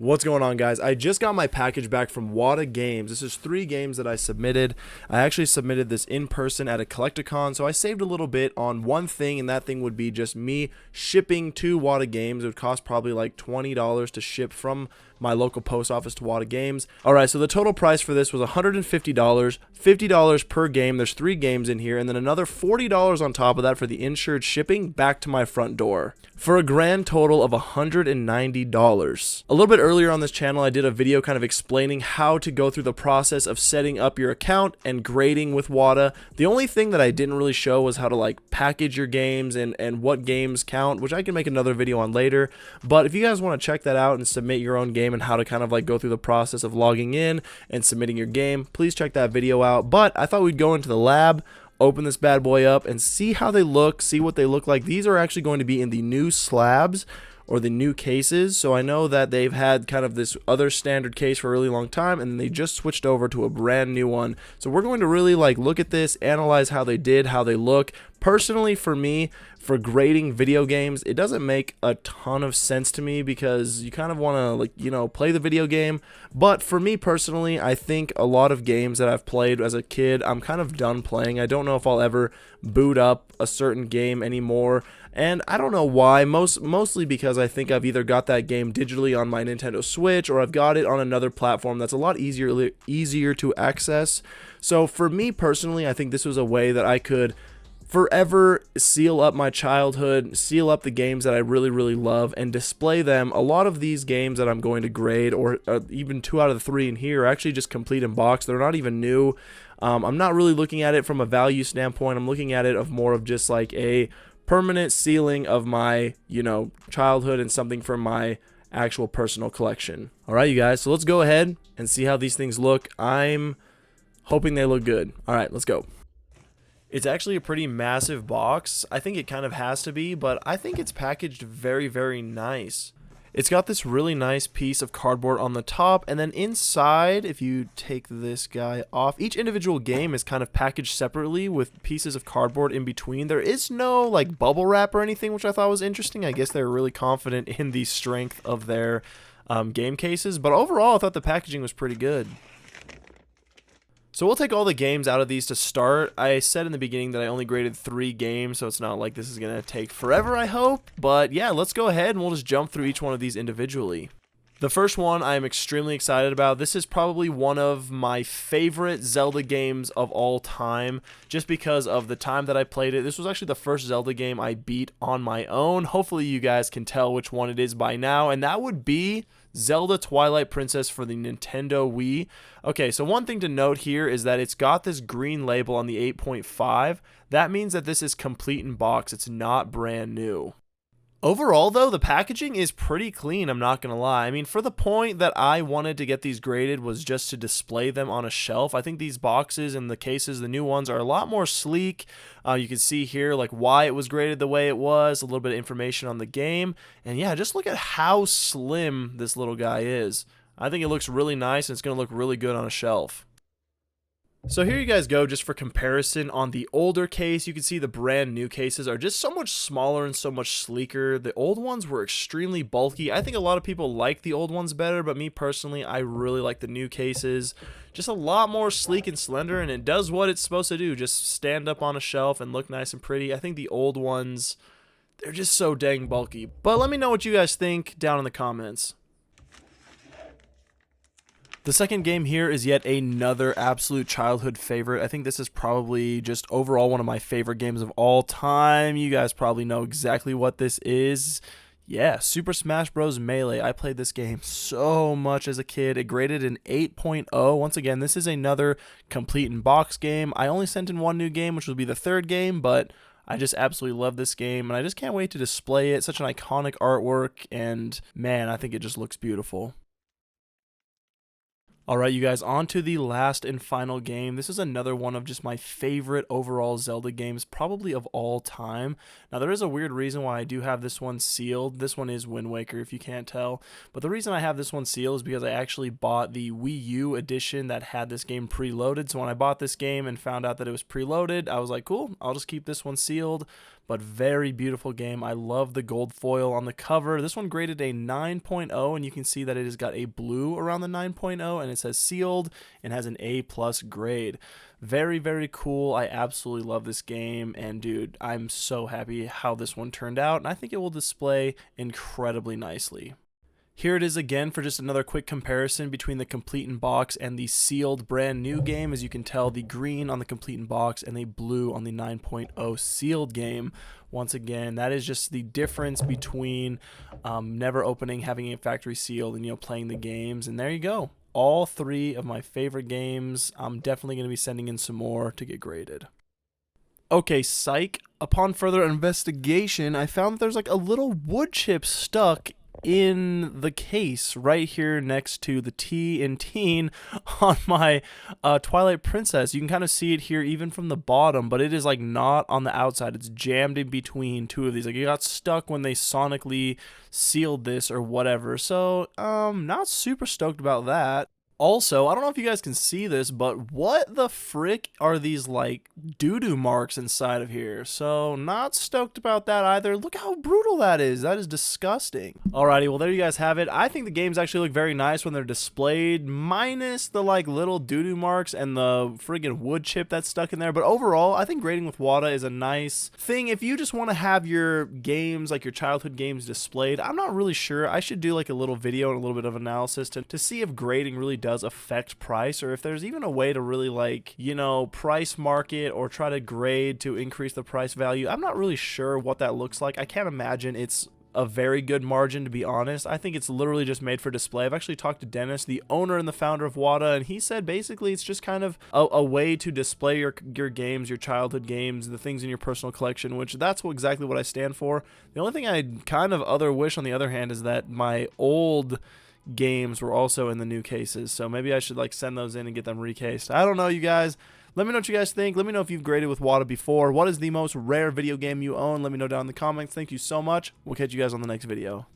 What's going on, guys? I just got my package back from Wata Games. This is 3 games that I submitted. I actually submitted this in person at a Collecticon, so I saved a little bit on one thing, and that thing would be just me shipping to Wata Games. It would cost probably like $20 to ship from my local post office to Wata Games. Alright, so the total price for this was $150, $50 per game. There's 3 games in here, and then another $40 on top of that for the insured shipping back to my front door, for a grand total of $190. A little bit earlier on this channel, I did a video kind of explaining how to go through the process of setting up your account and grading with Wata. The only thing that I didn't really show was how to like package your games and what games count, which I can make another video on later. But if you guys want to check that out and submit your own game and how to kind of like go through the process of logging in and submitting your game, please check that video out. But I thought we'd go into the lab, open this bad boy up, and see how they look, see what they look like. These are actually going to be in the new slabs or the new cases. So I know that they've had kind of this other standard case for a really long time, and they just switched over to a brand new one. So we're going to really like look at this, analyze how they did, how they look. Personally, for me, for grading video games, it doesn't make a ton of sense to me because you kind of want to, like, you know, play the video game. But for me personally, I think a lot of games that I've played as a kid, I'm kind of done playing. I don't know if I'll ever boot up a certain game anymore. And I don't know why, mostly because I think I've either got that game digitally on my Nintendo Switch or I've got it on another platform that's a lot easier to access. So for me personally, I think this was a way that I could forever seal up my childhood, seal up the games that I really love, and display them. A lot of these games that I'm going to grade, or even 2 out of the 3 in here, are actually just complete in box. They're not even new. I'm not really looking at it from a value standpoint. I'm looking at it of more of just like a permanent sealing of my, you know, childhood and something from my actual personal collection. Alright, you guys, so let's go ahead and see how these things look. I'm hoping they look good. Alright, let's go. It's actually a pretty massive box. I think it kind of has to be, but I think it's packaged very nice. It's got this really nice piece of cardboard on the top, and then inside, if you take this guy off, each individual game is kind of packaged separately with pieces of cardboard in between. There is no like bubble wrap or anything, which I thought was interesting. I guess they were really confident in the strength of their game cases, but overall I thought the packaging was pretty good. So we'll take all the games out of these to start. I said in the beginning that I only graded 3 games, so it's not like this is going to take forever, I hope. But yeah, let's go ahead and we'll just jump through each one of these individually. The first one I am extremely excited about. This is probably one of my favorite Zelda games of all time, just because of the time that I played it. This was actually the first Zelda game I beat on my own. Hopefully you guys can tell which one it is by now, and that would be Zelda Twilight Princess for the Nintendo Wii. Okay, so one thing to note here is that it's got this green label on the 8.5. That means that this is complete in box. It's not brand new. Overall, though, the packaging is pretty clean, I'm not going to lie. I mean, for the point that I wanted to get these graded was just to display them on a shelf. I think these boxes and the cases, the new ones, are a lot more sleek. You can see here like why it was graded the way it was, a little bit of information on the game. And yeah, just look at how slim this little guy is. I think it looks really nice and it's going to look really good on a shelf. So here you guys go, just for comparison. On the older case, you can see the brand new cases are just so much smaller and so much sleeker. The old ones were extremely bulky. I think a lot of people like the old ones better, but me personally, I really like the new cases. Just a lot more sleek and slender, and it does what it's supposed to do, just stand up on a shelf and look nice and pretty. I think the old ones, they're just so dang bulky. But let me know what you guys think down in the comments. The second game here is yet another absolute childhood favorite. I think this is probably just overall one of my favorite games of all time. You guys probably know exactly what this is. Yeah, Super Smash Bros. Melee. I played this game so much as a kid. It graded an 8.0. Once again, this is another complete in box game. I only sent in one new game, which will be the third game, but I just absolutely love this game, and I just can't wait to display it. Such an iconic artwork, and man, I think it just looks beautiful. Alright, you guys, on to the last and final game. This is another one of just my favorite overall Zelda games, probably of all time. Now, there is a weird reason why I do have this one sealed. This one is Wind Waker, if you can't tell. But the reason I have this one sealed is because I actually bought the Wii U edition that had this game preloaded. So when I bought this game and found out that it was preloaded, I was like, cool, I'll just keep this one sealed. but very beautiful game. I love the gold foil on the cover. This one graded a 9.0, and you can see that it has got a blue around the 9.0, and it says sealed and has an A+ grade. Very, very cool. I absolutely love this game, and dude, I'm so happy how this one turned out, and I think it will display incredibly nicely. Here it is again for just another quick comparison between the complete in box and the sealed brand new game. As you can tell, the green on the complete in box and the blue on the 9.0 sealed game. Once again, that is just the difference between never opening, having it factory sealed, and playing the games. And there you go. All three of my favorite games. I'm definitely going to be sending in some more to get graded. Okay, psych. Upon further investigation, I found that there's like a little wood chip stuck in the case right here next to the T in teen on my Twilight Princess. You can kind of see it here even from the bottom, but it is like not on the outside. It's jammed in between two of these. Like it got stuck when they sonically sealed this or whatever. So not super stoked about that. Also, I don't know if you guys can see this, but what the frick are these like doo-doo marks inside of here? So not stoked about that either. Look how brutal that is. That is disgusting. Alrighty, well there you guys have it. I think the games actually look very nice when they're displayed, minus the like little doo-doo marks and the friggin' wood chip that's stuck in there. But overall, I think grading with Wata is a nice thing. If you just want to have your games, like your childhood games displayed, I'm not really sure. I should do like a little video and a little bit of analysis to see if grading really does affect price, or if there's even a way to really like price market or try to grade to increase the price value. I'm not really sure what that looks like. I can't imagine it's a very good margin, to be honest. I think it's literally just made for display. I've actually talked to Dennis, the owner and the founder of Wata, and he said basically it's just kind of a way to display your games, your childhood games, the things in your personal collection, which that's exactly what I stand for. The only thing I kind of wish on the other hand is that my old games were also in the new cases, so maybe I should like send those in and get them recased. I don't know, you guys. Let me know what you guys think. Let me know if you've graded with Wata before. What is the most rare video game you own? Let me know down in the comments. Thank you so much. We'll catch you guys on the next video.